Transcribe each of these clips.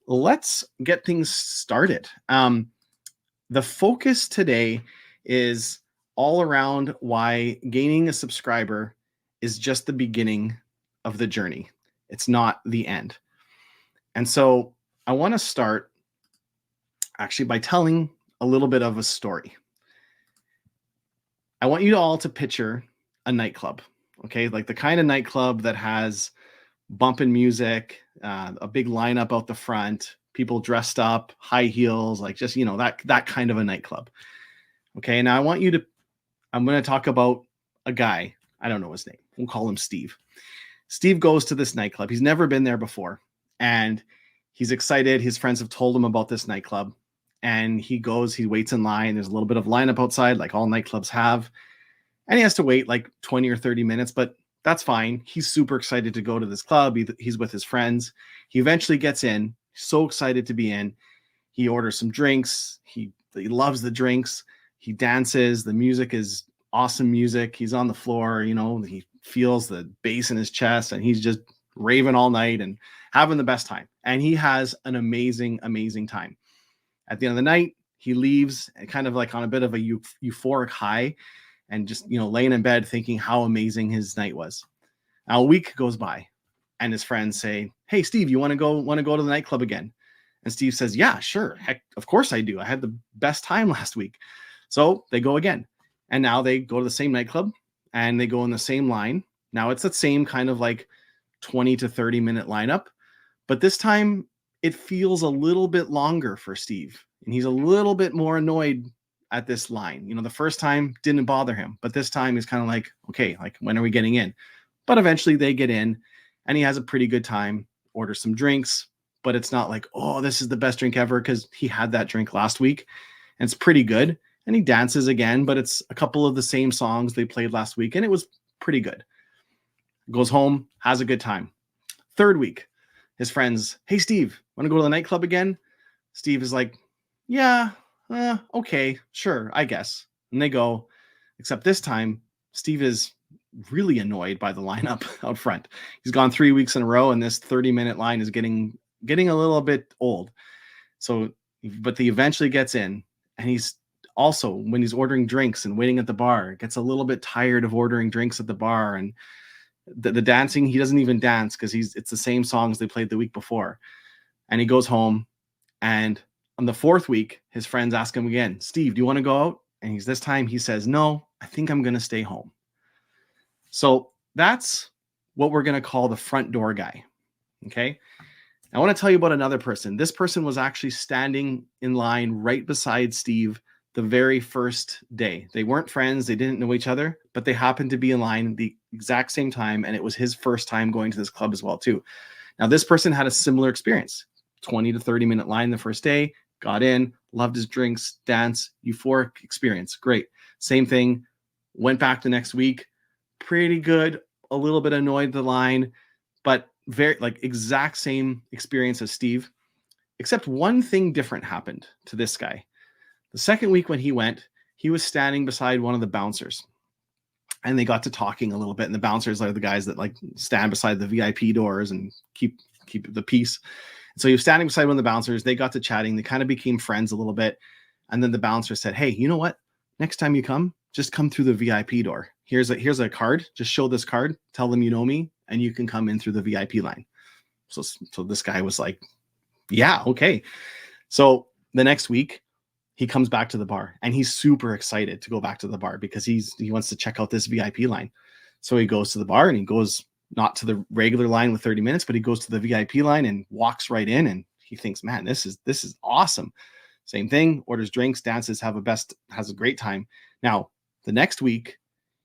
let's get things started. The focus today is all around why gaining a subscriber is just the beginning of the journey. It's not the end. And so I want to start actually by telling a little bit of a story. I want you all to picture a nightclub, okay? Like the kind of nightclub that has bumping music, a big lineup out the front, people dressed up, high heels, like just, that kind of a nightclub. Okay, now I'm going to talk about a guy. I don't know his name. We'll call him Steve. Steve goes to this nightclub. He's never been there before. And he's excited. His friends have told him about this nightclub. And he goes, he waits in line. There's a little bit of lineup outside, like all nightclubs have. And he has to wait like 20 or 30 minutes, but that's fine. He's super excited to go to this club. He's with his friends. He eventually gets in, so excited to be in. He orders some drinks. He loves the drinks. He dances. The music is awesome music. He's on the floor, he feels the bass in his chest and he's just raving all night and having the best time. And he has an amazing, amazing time. At the end of the night, he leaves kind of like on a bit of a euphoric high and just, laying in bed thinking how amazing his night was. Now a week goes by and his friends say, "Hey, Steve, you want to go to the nightclub again?" And Steve says, "Yeah, sure. Heck, of course I do. I had the best time last week." So they go again. And now they go to the same nightclub and they go in the same line. Now it's that same kind of like 20 to 30 minute lineup, but this time it feels a little bit longer for Steve. And he's a little bit more annoyed at this line. The first time didn't bother him, but this time he's kind of like, okay, like when are we getting in? But eventually they get in and he has a pretty good time, orders some drinks, but it's not like, oh, this is the best drink ever, because he had that drink last week and it's pretty good. And he dances again, but it's a couple of the same songs they played last week and it was pretty good. Goes home, has a good time. Third week, his friends, "Hey, Steve, want to go to the nightclub again?" Steve is like, "Yeah, okay, sure, I guess." And they go, except this time, Steve is really annoyed by the lineup out front. He's gone 3 weeks in a row and this 30-minute line is getting a little bit old. So, but he eventually gets in and he's also, when he's ordering drinks and waiting at the bar, gets a little bit tired of ordering drinks at the bar. And the dancing, he doesn't even dance because it's the same songs they played the week before. And he goes home, and on the fourth week, his friends ask him again, "Steve, do you want to go out?" And this time he says, "No, I think I'm going to stay home." So that's what we're going to call the front door guy. Okay. I want to tell you about another person. This person was actually standing in line right beside Steve the very first day. They weren't friends. They didn't know each other, but they happened to be in line the exact same time. And it was his first time going to this club as well, too. Now, this person had a similar experience. 20 to 30 minute line the first day, got in, loved his drinks, dance, euphoric experience. Great. Same thing. Went back the next week. Pretty good. A little bit annoyed the line, but very like exact same experience as Steve, except one thing different happened to this guy. The second week when he went, he was standing beside one of the bouncers and they got to talking a little bit. And the bouncers are the guys that like stand beside the VIP doors and keep the peace. So he was standing beside one of the bouncers. They got to chatting. They kind of became friends a little bit. And then the bouncer said, "Hey, you know what? Next time you come, just come through the VIP door. Here's a card. Just show this card. Tell them you know me, and you can come in through the VIP line." So this guy was like, "Yeah, okay." So the next week, he comes back to the bar, and he's super excited to go back to the bar because he wants to check out this VIP line. So he goes to the bar, and he goes not to the regular line with 30 minutes, but he goes to the VIP line and walks right in, and he thinks, "Man, this is awesome." Same thing, orders drinks, dances, has a great time. Now, the next week,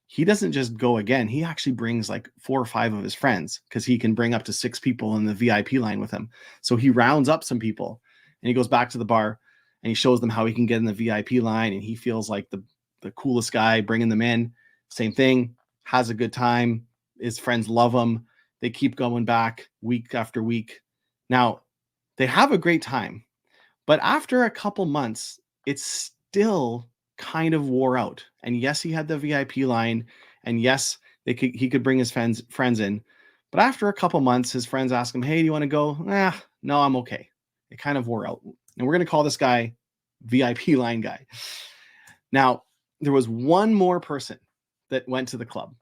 he doesn't just go again. He actually brings like 4 or 5 of his friends because he can bring up to 6 people in the VIP line with him. So he rounds up some people and he goes back to the bar and he shows them how he can get in the VIP line. And he feels like the coolest guy bringing them in. Same thing, has a good time. His friends love him. They keep going back week after week. Now, they have a great time, but after a couple months, it's still kind of wore out. And yes, he had the VIP line, and yes, he could bring his friends in. But after a couple months, his friends ask him, "Hey, do you want to go?" No, I'm okay. It kind of wore out. And we're going to call this guy VIP line guy. Now, there was one more person that went to the club.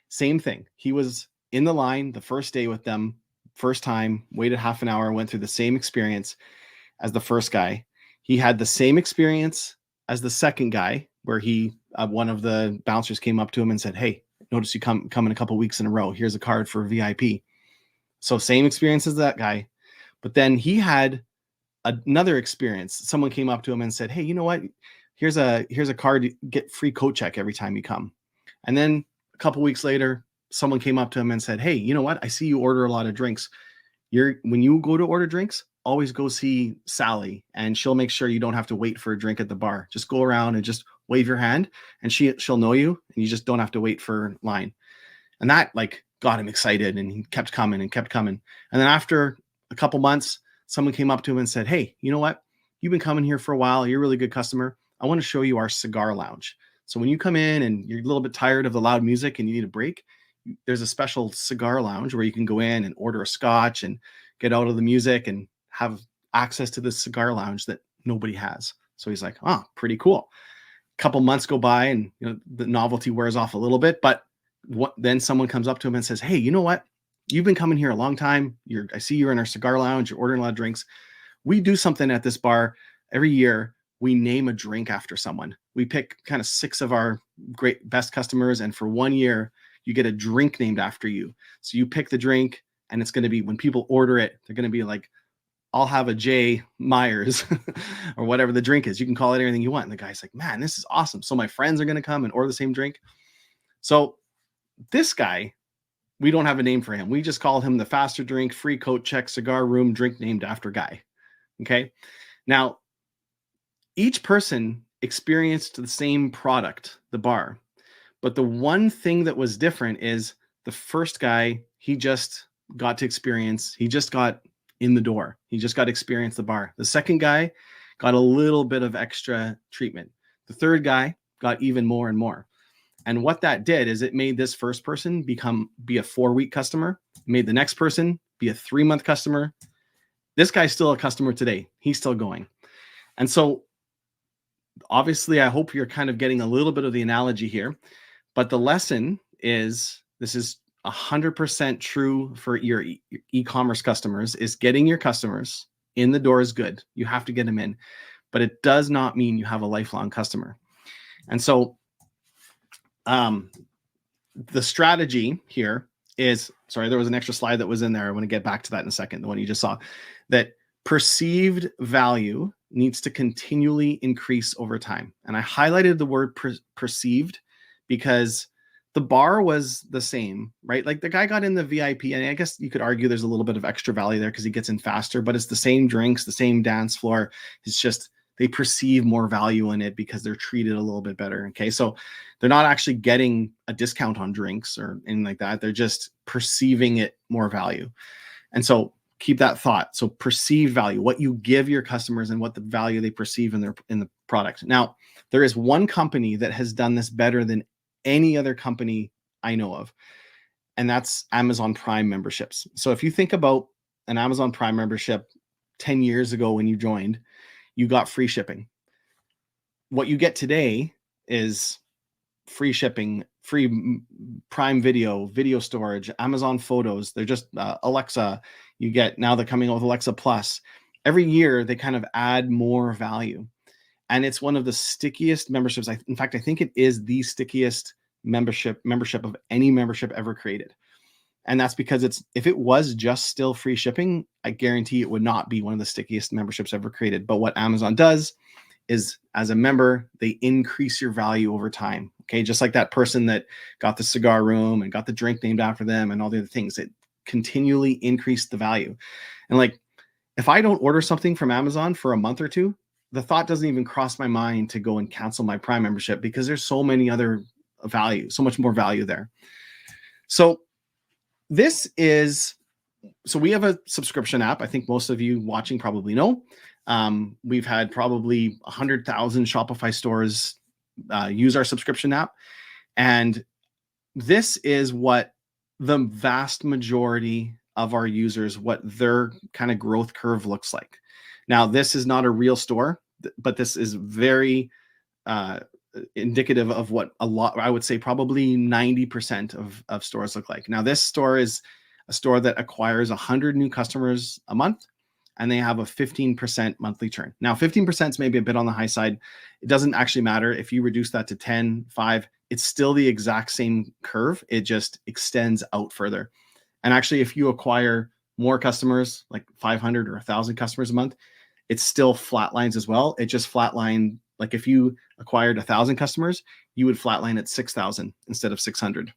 Same thing. He was in the line the first day with them, first time, waited half an hour, went through the same experience as the first guy. He had the same experience as the second guy, where he one of the bouncers came up to him and said, "Hey, notice you come in a couple weeks in a row. Here's a card for VIP." So same experience as that guy. But then he had another experience. Someone came up to him and said, "Hey, you know what? Here's a card to get free coat check every time you come." And then a couple weeks later, someone came up to him and said, "Hey, you know what? I see you order a lot of drinks. When you go to order drinks, always go see Sally, and she'll make sure you don't have to wait for a drink at the bar. Just go around and just wave your hand, and she'll know you, and you just don't have to wait for line." And that like got him excited, and he kept coming and kept coming. And then after a couple months, someone came up to him and said, "Hey, you know what? You've been coming here for a while. You're a really good customer. I want to show you our cigar lounge. So when you come in and you're a little bit tired of the loud music and you need a break, there's a special cigar lounge where you can go in and order a scotch and get out of the music and have access to this cigar lounge that nobody has." So he's like, "Oh, pretty cool." A couple months go by, and the novelty wears off a little bit, but then someone comes up to him and says, "Hey, you know what? You've been coming here a long time. I see you're in our cigar lounge. You're ordering a lot of drinks. We do something at this bar every year. We name a drink after someone. We pick kind of 6 of our best customers, and for 1 year, you get a drink named after you. So you pick the drink, and it's going to be, when people order it, they're going to be like, I'll have a J. Myers or whatever the drink is. You can call it anything you want." And the guy's like, "Man, this is awesome. So my friends are going to come and order the same drink." So this guy, we don't have a name for him. We just call him the faster drink, free coat check, cigar room, drink named after guy. Okay. Now, each person experienced the same product, the bar. But the one thing that was different is the first guy, he just got to experience, he just got in the door. He just got to experience the bar. The second guy got a little bit of extra treatment. The third guy got even more and more. And what that did is it made this first person be a 4-week customer, made the next person be a 3-month customer. This guy's still a customer today. He's still going. And so obviously, I hope you're kind of getting a little bit of the analogy here, but the lesson is, this is 100% true for your e-commerce customers, is getting your customers in the door is good. You have to get them in, but it does not mean you have a lifelong customer. And so the strategy here is, sorry, there was an extra slide that was in there. I want to get back to that in a second. The one you just saw, that perceived value needs to continually increase over time. And I highlighted the word perceived because the bar was the same, right? Like the guy got in the VIP, and I guess you could argue there's a little bit of extra value there because he gets in faster, but it's the same drinks, the same dance floor. It's just they perceive more value in it because they're treated a little bit better. Okay. So they're not actually getting a discount on drinks or anything like that. They're just perceiving it more value. And so keep that thought. So perceived value, what you give your customers and what the value they perceive in the product. Now, there is one company that has done this better than any other company I know of, and that's Amazon Prime memberships. So if you think about an Amazon Prime membership 10 years ago when you joined, you got free shipping. What you get today is free shipping, free Prime video storage, Amazon Photos. They're just Alexa. You get, now they're coming out with Alexa Plus. Every year they kind of add more value. And it's one of the stickiest memberships. In fact, I think it is the stickiest membership of any membership ever created. And that's because if it was just still free shipping, I guarantee it would not be one of the stickiest memberships ever created. But what Amazon does is, as a member, they increase your value over time. Okay. Just like that person that got the cigar room and got the drink named after them and all the other things, it continually increased the value. And like, if I don't order something from Amazon for a month or two, the thought doesn't even cross my mind to go and cancel my Prime membership because there's so many other value, so much more value there. So we have a subscription app. I think most of you watching probably know. We've had probably 100,000 Shopify stores use our subscription app. And this is what the vast majority of our users, what their kind of growth curve looks like. Now, this is not a real store, but this is very indicative of what I would say probably 90% of stores look like. Now, this store is a store that acquires 100 new customers a month, and they have a 15% monthly churn. Now, 15% is maybe a bit on the high side. It doesn't actually matter if you reduce that to 10, 5, it's still the exact same curve. It just extends out further. And actually, if you acquire more customers, like 500 or 1,000 customers a month, it still flatlines as well. It just flatlined. Like if you acquired 1,000 customers, you would flatline at 6,000 instead of 600.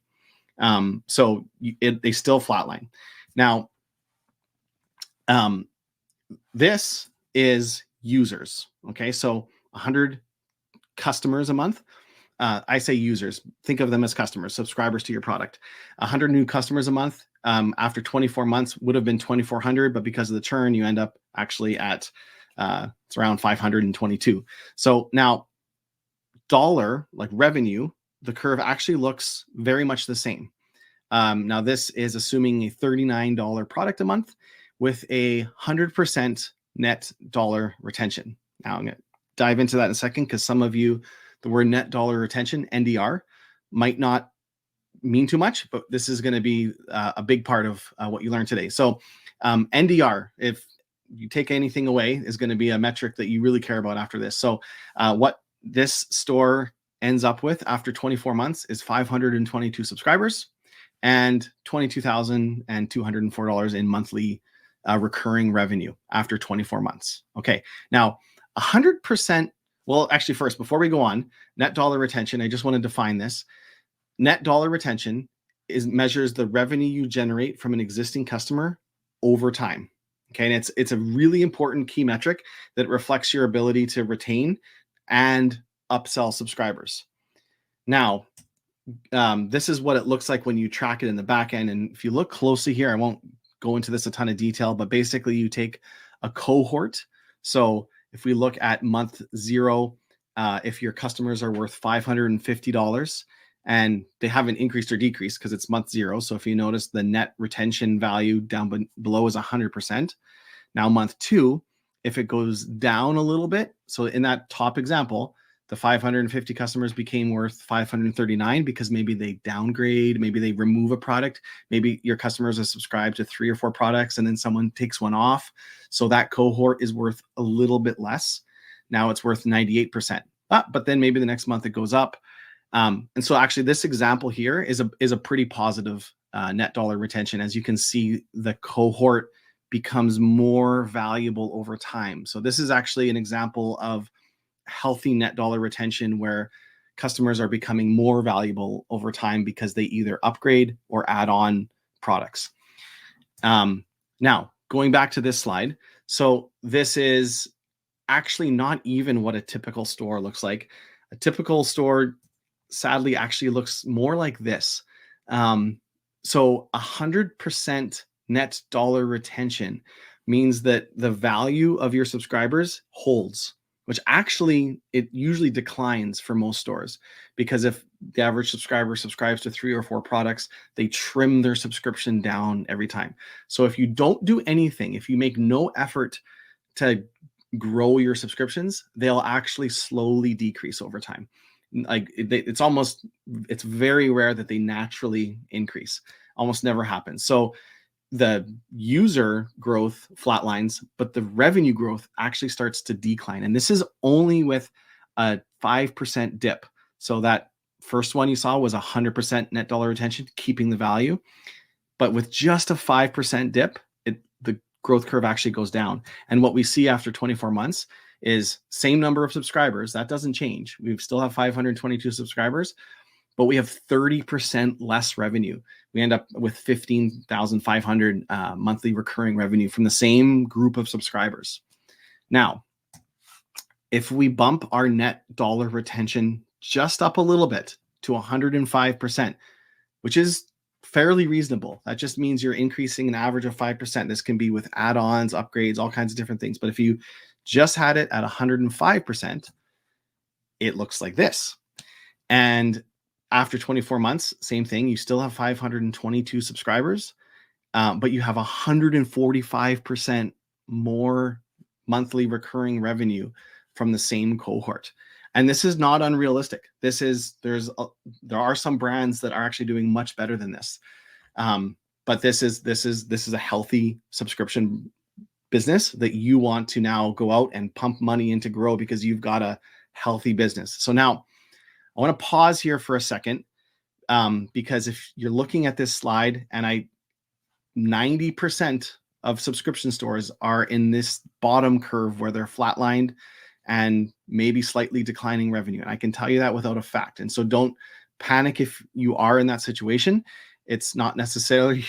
So they still flatline. Now, this is users. Okay, so 100 customers a month. I say users. Think of them as customers, subscribers to your product. 100 new customers a month. After 24 months would have been 2,400, but because of the churn, you end up actually at it's around 522. So now, dollar, like revenue, the curve actually looks very much the same. Now, this is assuming a $39 product a month with a 100% net dollar retention. Now, I'm going to dive into that in a second because some of you, the word net dollar retention, NDR, might not mean too much, but this is going to be a big part of what you learned today. So NDR, if you take anything away, is going to be a metric that you really care about after this. So what this store ends up with after 24 months is 522 subscribers and $22,204 in monthly recurring revenue after 24 months. Okay, now 100%. Well, actually, first, before we go on, net dollar retention, I just want to define this. Net dollar retention measures the revenue you generate from an existing customer over time. Okay, and it's a really important key metric that reflects your ability to retain and upsell subscribers. Now, this is what it looks like when you track it in the back end. And if you look closely here, I won't go into this a ton of detail, but basically you take a cohort. So if we look at month 0, if your customers are worth $550 and they haven't increased or decreased because it's month 0. So if you notice the net retention value down below is 100%. Now month 2, if it goes down a little bit, so in that top example, the 550 customers became worth 539 because maybe they downgrade, maybe they remove a product, maybe your customers are subscribed to 3 or 4 products and then someone takes one off. So that cohort is worth a little bit less. Now it's worth 98%. But then maybe the next month it goes up. And so actually this example here is a pretty positive net dollar retention. As you can see, the cohort becomes more valuable over time. So this is actually an example of healthy net dollar retention where customers are becoming more valuable over time because they either upgrade or add on products. Now, going back to this slide. So this is actually not even what a typical store looks like. A typical store, sadly, actually looks more like this. So 100% net dollar retention means that the value of your subscribers holds, which actually it usually declines for most stores, because if the average subscriber subscribes to 3 or 4 products, they trim their subscription down every time. So if you don't do anything, if you make no effort to grow your subscriptions, they'll actually slowly decrease over time. Like it's very rare that they naturally increase. Almost never happens. So the user growth flatlines, but the revenue growth actually starts to decline. And this is only with a 5% dip. So that first one you saw was 100% net dollar retention, keeping the value. But with just a 5% dip, the growth curve actually goes down. And what we see after 24 months is same number of subscribers. That doesn't change. We still have 522 subscribers, but we have 30% less revenue. We end up with 15,500 monthly recurring revenue from the same group of subscribers. Now, if we bump our net dollar retention just up a little bit to 105%, which is fairly reasonable. That just means you're increasing an average of 5%. This can be with add-ons, upgrades, all kinds of different things. But if you just had it at 105%, it looks like this. And after 24 months, same thing. You still have 522 subscribers, but you have 145% more monthly recurring revenue from the same cohort. And this is not unrealistic. There are some brands that are actually doing much better than this. But this is a healthy subscription business that you want to now go out and pump money in to grow because you've got a healthy business. So now I want to pause here for a second, because if you're looking at this slide, and 90% of subscription stores are in this bottom curve where they're flatlined and maybe slightly declining revenue. And I can tell you that without a fact. And so don't panic if you are in that situation. It's not necessarily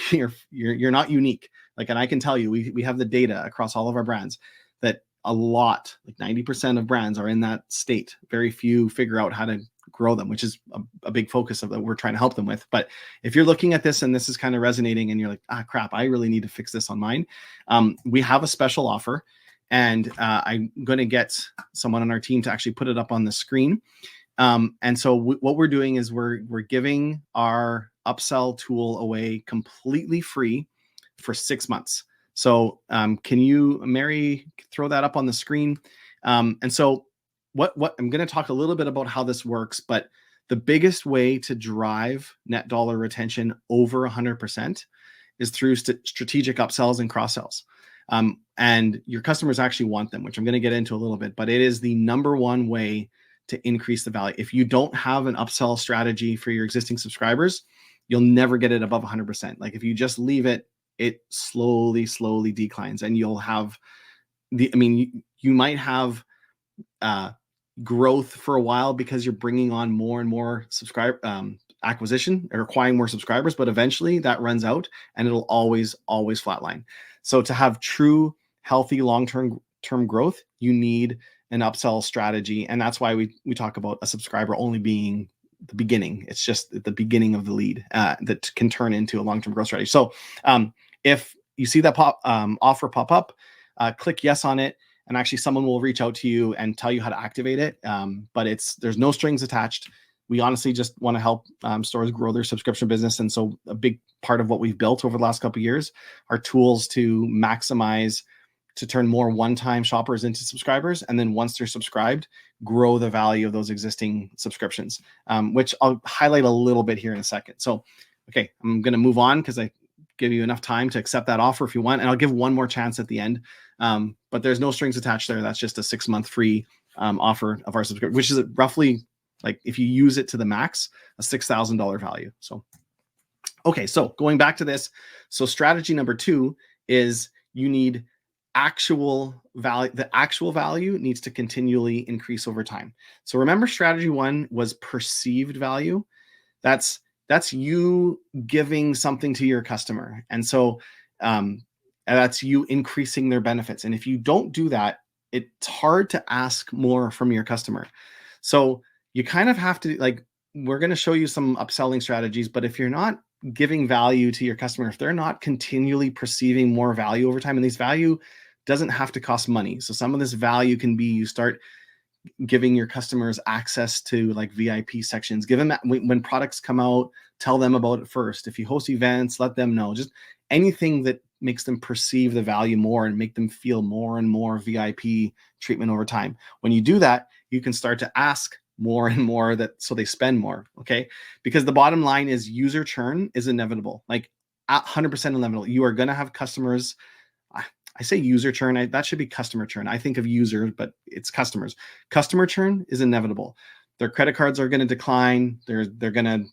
you're not unique. Like, and I can tell you, we have the data across all of our brands that a lot, like 90% of brands are in that state. Very few figure out how to grow them, which is a big focus of that we're trying to help them with. But if you're looking at this and this is kind of resonating and you're like, crap, I really need to fix this on mine. We have a special offer, and I'm going to get someone on our team to actually put it up on the screen. And so what we're doing is we're giving our upsell tool away completely free for 6 months. So can you, Mary, throw that up on the screen? And so what I'm going to talk a little bit about how this works, but the biggest way to drive net dollar retention over 100% is through strategic upsells and cross sells. And your customers actually want them, which I'm going to get into a little bit, but it is the number one way to increase the value. If you don't have an upsell strategy for your existing subscribers, you'll never get it above 100%. Like if you just leave it, it slowly declines, and you'll have you might have growth for a while because you're bringing on more and more acquisition or acquiring more subscribers, but eventually that runs out and it'll always flatline. So to have true, healthy, long-term growth, you need an upsell strategy. And that's why we talk about a subscriber only being the beginning. It's just the beginning of the lead that can turn into a long-term growth strategy. So if you see that offer pop up, click yes on it, and actually someone will reach out to you and tell you how to activate it. But there's no strings attached. We honestly just want to help stores grow their subscription business. And so a big part of what we've built over the last couple of years are tools to maximize, to turn more one-time shoppers into subscribers. And then once they're subscribed, grow the value of those existing subscriptions, which I'll highlight a little bit here in a second. So, okay, I'm going to move on because I give you enough time to accept that offer if you want. And I'll give one more chance at the end. But there's no strings attached there. That's just a 6-month free offer of our subscription, which is roughly, like if you use it to the max, a $6,000 value. So, okay, so going back to this. So strategy number 2 is you need actual value. The actual value needs to continually increase over time. So remember, strategy 1 was perceived value. That's you giving something to your customer. And so that's you increasing their benefits. And if you don't do that, it's hard to ask more from your customer. So you kind of have to, like, we're going to show you some upselling strategies, but if you're not giving value to your customer, if they're not continually perceiving more value over time, and this value doesn't have to cost money. So some of this value can be, you start giving your customers access to like VIP sections, give them when products come out, tell them about it first. If you host events, let them know. Just anything that makes them perceive the value more and make them feel more and more VIP treatment over time. When you do that, you can start to ask more and more, so they spend more. Okay. Because the bottom line is user churn is inevitable, like 100% inevitable. You are going to have customers. I say user churn, that should be customer churn. I think of users, but it's customers. Customer churn is inevitable. Their credit cards are going to decline. They're going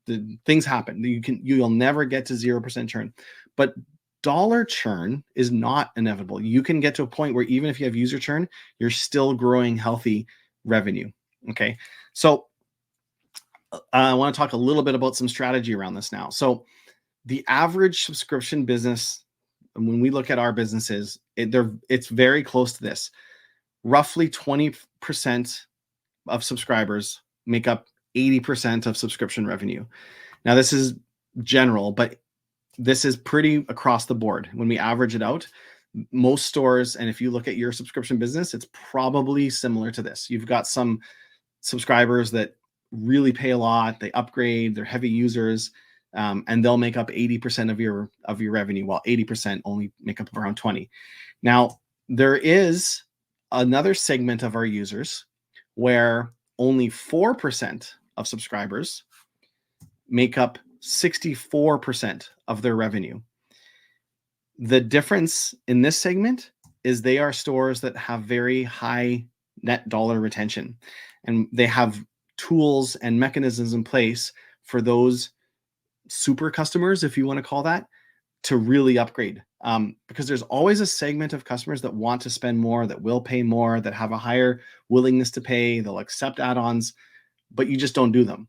to, things happen. You'll never get to 0% churn, but dollar churn is not inevitable. You can get to a point where even if you have user churn, you're still growing healthy revenue. Okay. So I want to talk a little bit about some strategy around this now. So the average subscription business, when we look at our businesses, it's very close to this. Roughly 20% of subscribers make up 80% of subscription revenue. Now, this is general, but this is pretty across the board. When we average it out, most stores, and if you look at your subscription business, it's probably similar to this. You've got some subscribers that really pay a lot, they upgrade, they're heavy users, and they'll make up 80% of your revenue, while 80% only make up around 20. Now, there is another segment of our users where only 4% of subscribers make up 64% of their revenue. The difference in this segment is they are stores that have very high net dollar retention, and they have tools and mechanisms in place for those super customers, if you want to call that, to really upgrade. Because there's always a segment of customers that want to spend more, that will pay more, that have a higher willingness to pay, they'll accept add-ons, but you just don't do them.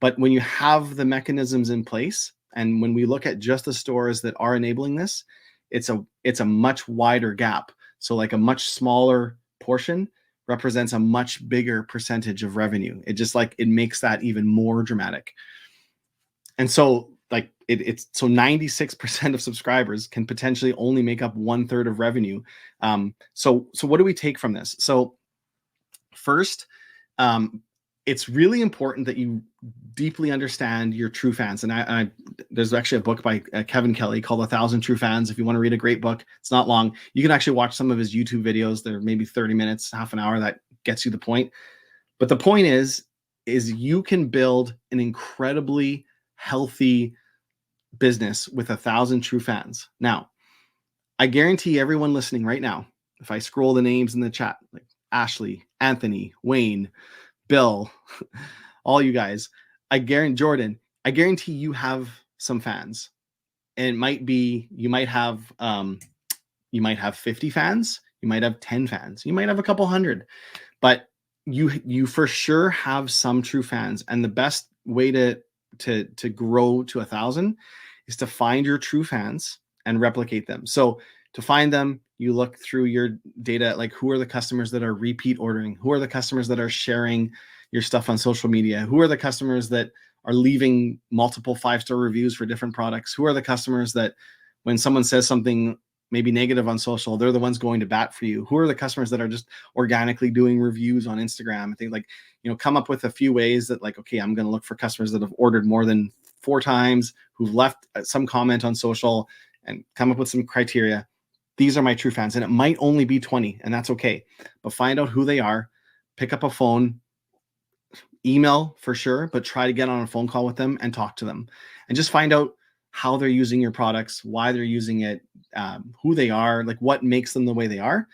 But when you have the mechanisms in place, and when we look at just the stores that are enabling this, it's a much wider gap. So like a much smaller portion represents a much bigger percentage of revenue. It makes that even more dramatic. And so like it's so 96% of subscribers can potentially only make up 1/3 of revenue. So what do we take from this? So first, it's really important that you deeply understand your true fans. And there's actually a book by Kevin Kelly called 1,000 True Fans. If you want to read a great book, it's not long. You can actually watch some of his YouTube videos. They're maybe 30 minutes, half an hour. That gets you the point. But the point is you can build an incredibly healthy business with 1,000 true fans. Now, I guarantee everyone listening right now, if I scroll the names in the chat, like Ashley, Anthony, Wayne, Bill, all you guys, Jordan, I guarantee you have some fans. And it might be, you might have 50 fans, you might have 10 fans, you might have a couple hundred, but you for sure have some true fans. And the best way to grow to 1,000 is to find your true fans and replicate them. So to find them, you look through your data, like who are the customers that are repeat ordering? Who are the customers that are sharing your stuff on social media? Who are the customers that are leaving multiple 5-star reviews for different products? Who are the customers that when someone says something maybe negative on social, they're the ones going to bat for you? Who are the customers that are just organically doing reviews on Instagram? I think like, come up with a few ways that like, okay, I'm going to look for customers that have ordered more than 4 times, who've left some comment on social, and come up with some criteria. These are my true fans. And it might only be 20, and that's okay. But find out who they are, pick up a phone, email for sure, but try to get on a phone call with them and talk to them and just find out how they're using your products, why they're using it, who they are, like what makes them the way they are,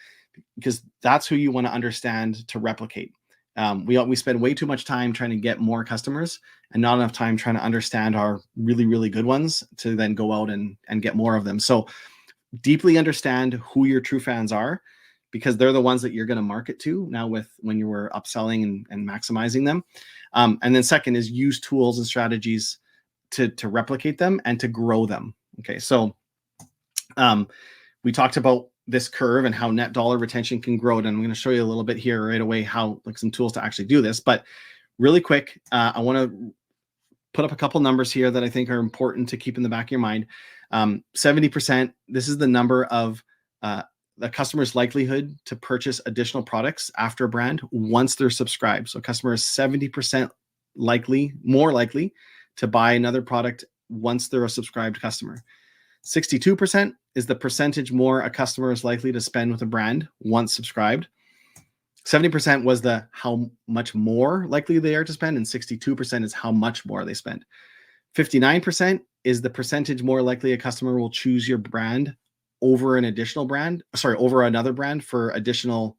because that's who you want to understand to replicate. We spend way too much time trying to get more customers and not enough time trying to understand our really, really good ones to then go out and get more of them. So deeply understand who your true fans are, because they're the ones that you're going to market to now when you were upselling and maximizing them. And then second is use tools and strategies to replicate them and to grow them. Okay. So we talked about this curve and how net dollar retention can grow. And I'm going to show you a little bit here right away, how like some tools to actually do this, but really quick, I want to put up a couple numbers here that I think are important to keep in the back of your mind. 70%, this is the number of the customer's likelihood to purchase additional products after a brand once they're subscribed. So customers 70% more likely to buy another product once they're a subscribed customer. 62% is the percentage more a customer is likely to spend with a brand once subscribed. 70% was the how much more likely they are to spend, and 62% is how much more they spend. 59% is the percentage more likely a customer will choose your brand over another brand for additional,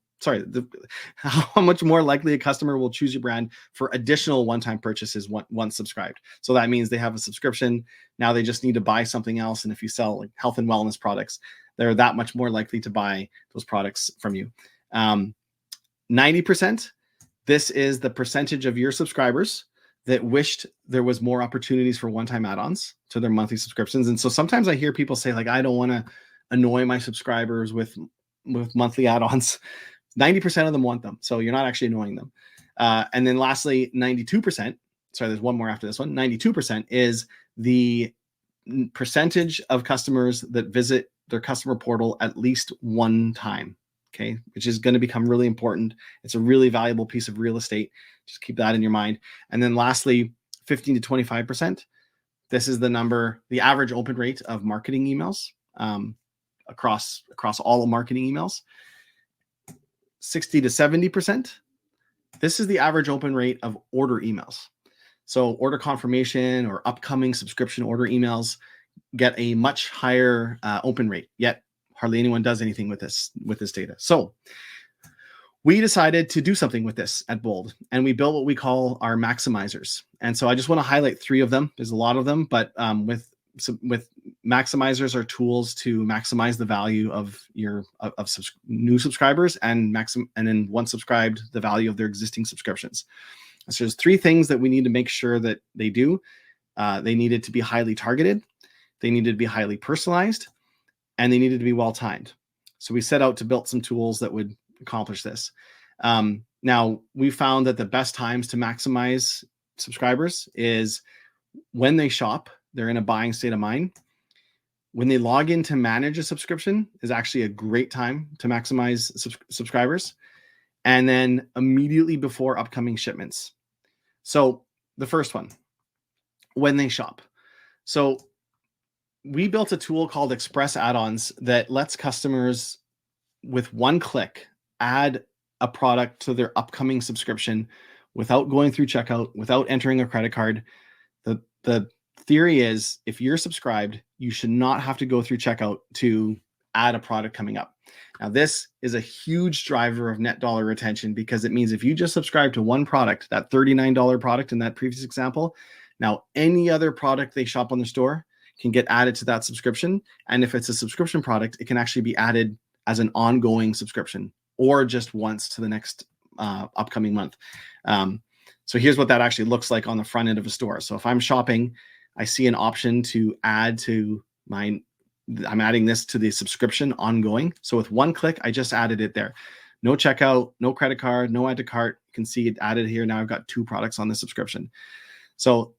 how much more likely a customer will choose your brand for additional one-time purchases once subscribed. So that means they have a subscription. Now they just need to buy something else. And if you sell like health and wellness products, they're that much more likely to buy those products from you. 90%, this is the percentage of your subscribers that wished there was more opportunities for one-time add-ons to their monthly subscriptions. And so sometimes I hear people say like, I don't want to annoy my subscribers with monthly add-ons. 90% of them want them. So you're not actually annoying them. And then lastly, 92%, there's one more after this one. 92% is the percentage of customers that visit their customer portal at least one time. Okay, which is going to become really important. It's a really valuable piece of real estate. Just keep that in your mind. And then lastly, 15 to 25%. This is the average open rate of marketing emails. across all marketing emails. 60 to 70%. This is the average open rate of order emails. So order confirmation or upcoming subscription order emails get a much higher open rate, yet hardly anyone does anything with this data. So we decided to do something with this at Bold, and we built what we call our maximizers. And so I just want to highlight 3 of them. There's a lot of them, but with maximizers are tools to maximize the value of your new subscribers and then once subscribed, the value of their existing subscriptions. So there's 3 things that we need to make sure that they do. They needed to be highly targeted, they needed to be highly personalized, and they needed to be well timed. So we set out to build some tools that would accomplish this. Now we found that the best times to maximize subscribers is when they shop, they're in a buying state of mind. When they log in to manage a subscription is actually a great time to maximize subscribers. And then immediately before upcoming shipments. So the first one, when they shop. So we built a tool called Express Add-ons that lets customers with one click add a product to their upcoming subscription without going through checkout, without entering a credit card. The theory is if you're subscribed, you should not have to go through checkout to add a product coming up. Now, this is a huge driver of net dollar retention because it means if you just subscribe to one product, that $39 product in that previous example, now any other product they shop on the store can get added to that subscription. And if it's a subscription product, it can actually be added as an ongoing subscription or just once to the next upcoming month. So here's what that actually looks like on the front end of a store. So if I'm shopping, I see an option to add to I'm adding this to the subscription ongoing. So with one click, I just added it there. No checkout, no credit card, no add to cart. You can see it added here. Now I've got 2 products on the subscription. So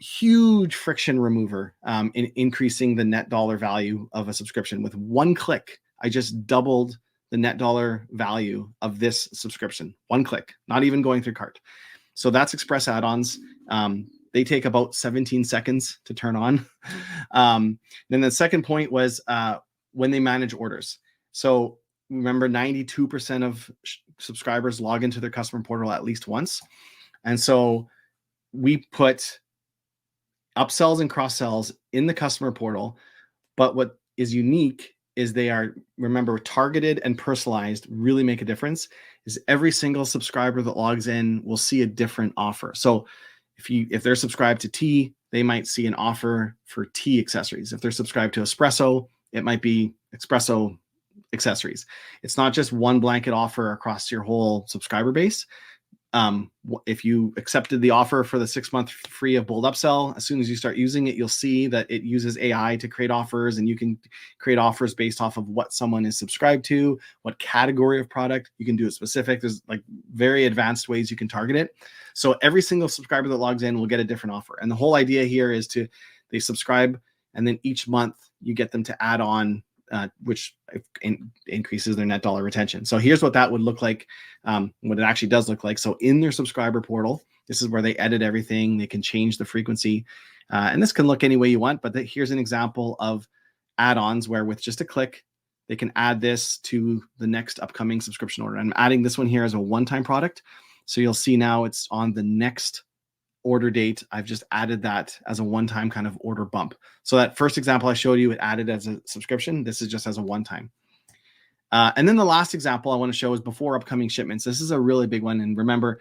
huge friction remover in increasing the net dollar value of a subscription. With one click, I just doubled the net dollar value of this subscription. One click, not even going through cart. So that's Express Add-ons. They take about 17 seconds to turn on. Then the second point was when they manage orders. So remember, 92% of subscribers log into their customer portal at least once. And so we put upsells and cross-sells in the customer portal. But what is unique is they are, remember, targeted and personalized really make a difference. Is every single subscriber that logs in will see a different offer. So if they're subscribed to tea, they might see an offer for tea accessories. If they're subscribed to espresso, it might be espresso accessories. It's not just one blanket offer across your whole subscriber base. If you accepted the offer for the 6-month free of Bold Upsell, as soon as you start using it, you'll see that it uses AI to create offers, and you can create offers based off of what someone is subscribed to, what category of product. You can do it specific. There's like very advanced ways you can target it. So every single subscriber that logs in will get a different offer. And the whole idea here is they subscribe, and then each month you get them to add on which increases their net dollar retention. So here's what that would look like, what it actually does look like. So in their subscriber portal, this is where they edit everything. They can change the frequency. And this can look any way you want, but here's an example of add-ons where with just a click, they can add this to the next upcoming subscription order. I'm adding this one here as a one-time product. So you'll see now it's on the next order date. I've just added that as a one-time kind of order bump. So that first example I showed you, it added as a subscription. This is just as a one-time. And then the last example I want to show is before upcoming shipments. This is a really big one. And remember,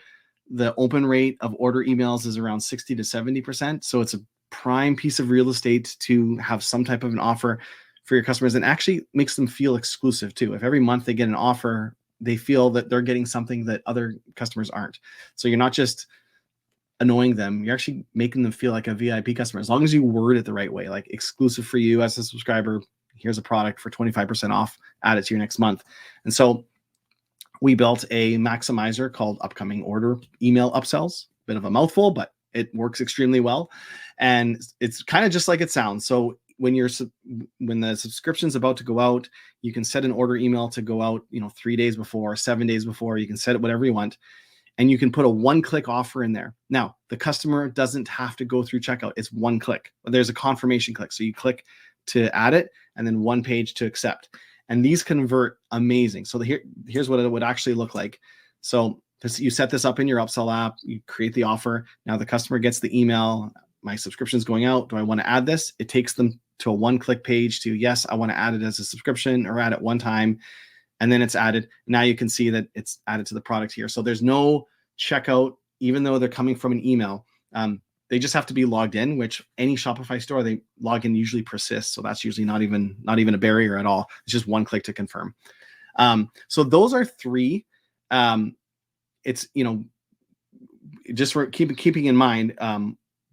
the open rate of order emails is around 60 to 70%. So it's a prime piece of real estate to have some type of an offer for your customers, and actually makes them feel exclusive too. If every month they get an offer, they feel that they're getting something that other customers aren't. So you're not just annoying them, you're actually making them feel like a VIP customer, as long as you word it the right way, like exclusive for you as a subscriber. Here's a product for 25% off, add it to your next month. And so we built a maximizer called upcoming order email upsells. Bit of a mouthful, but it works extremely well. And it's kind of just like it sounds. So when the subscription's about to go out, you can set an order email to go out, 3 days before, 7 days before. You can set it whatever you want. And you can put a one-click offer in there. Now, the customer doesn't have to go through checkout. It's one click. There's a confirmation click. So you click to add it, and then one page to accept. And these convert amazing. So here's what it would actually look like. So you set this up in your upsell app, you create the offer. Now the customer gets the email, my subscription's going out. Do I want to add this? It takes them to a one-click page to, yes, I want to add it as a subscription or add it one time. And then it's added. Now you can see that it's added to the product here. So there's no checkout, even though they're coming from an email. They just have to be logged in, which any Shopify store, they login usually persists. So that's usually not even a barrier at all. It's just one click to confirm. So those are three. It's, just for keeping in mind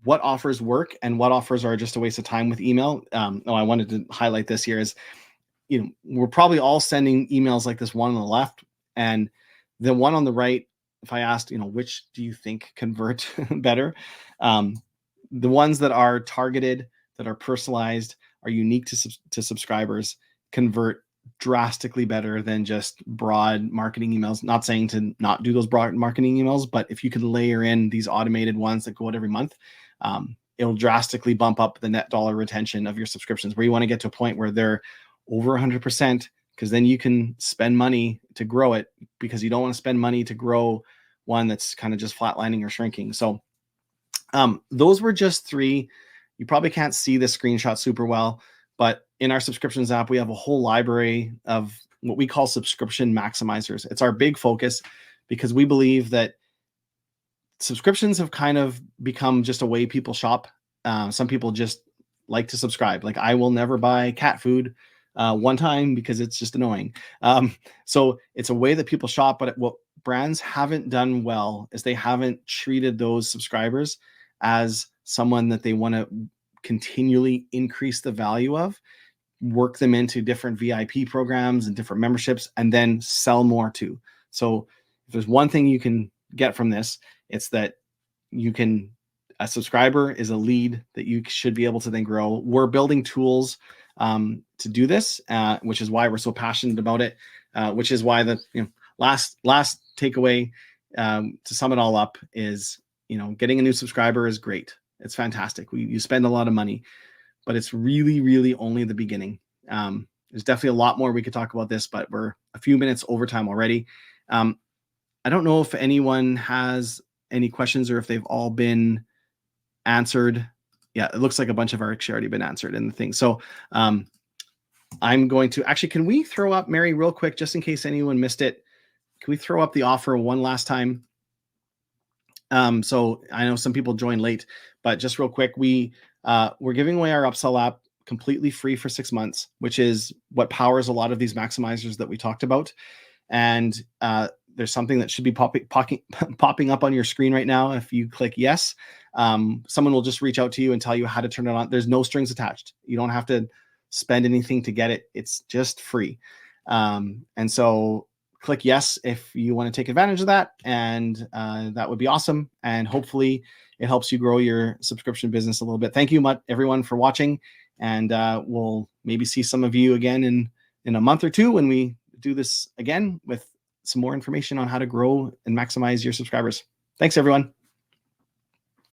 what offers work and what offers are just a waste of time with email. I wanted to highlight this here is, we're probably all sending emails like this one on the left, and the one on the right, if I asked, which do you think convert better? The ones that are targeted, that are personalized, are unique to subscribers, convert drastically better than just broad marketing emails. Not saying to not do those broad marketing emails, but if you could layer in these automated ones that go out every month, it'll drastically bump up the net dollar retention of your subscriptions, where you want to get to a point where they're over 100%, because then you can spend money to grow it, because you don't want to spend money to grow one that's kind of just flatlining or shrinking. So those were just three. You probably can't see this screenshot super well, but in our subscriptions app, we have a whole library of what we call subscription maximizers. It's our big focus, because we believe that subscriptions have kind of become just a way people shop. Some people just like to subscribe. Like, I will never buy cat food one time because it's just annoying. So it's a way that people shop, but what brands haven't done well is they haven't treated those subscribers as someone that they want to continually increase the value of, work them into different VIP programs and different memberships, and then sell more to. So if there's one thing you can get from this, it's that a subscriber is a lead that you should be able to then grow. We're building tools to do this, which is why we're so passionate about it, which is why the last takeaway to sum it all up is, getting a new subscriber is great. It's fantastic. You spend a lot of money, but it's really, really only the beginning. There's definitely a lot more we could talk about this, but we're a few minutes over time already. I don't know if anyone has any questions or if they've all been answered. Yeah, it looks like a bunch of our actually already been answered in the thing. So I'm going to actually, can we throw up, Mary, real quick, just in case anyone missed it? Can we throw up the offer one last time? So I know some people joined late, but just real quick, we're giving away our upsell app completely free for 6 months, which is what powers a lot of these maximizers that we talked about. And there's something that should be popping up on your screen right now. If you click yes, someone will just reach out to you and tell you how to turn it on. There's no strings attached. You don't have to spend anything to get it. It's just free. And so click yes if you want to take advantage of that. And that would be awesome. And hopefully it helps you grow your subscription business a little bit. Thank you, everyone, for watching. And we'll maybe see some of you again in a month or two when we do this again with some more information on how to grow and maximize your subscribers. Thanks, everyone.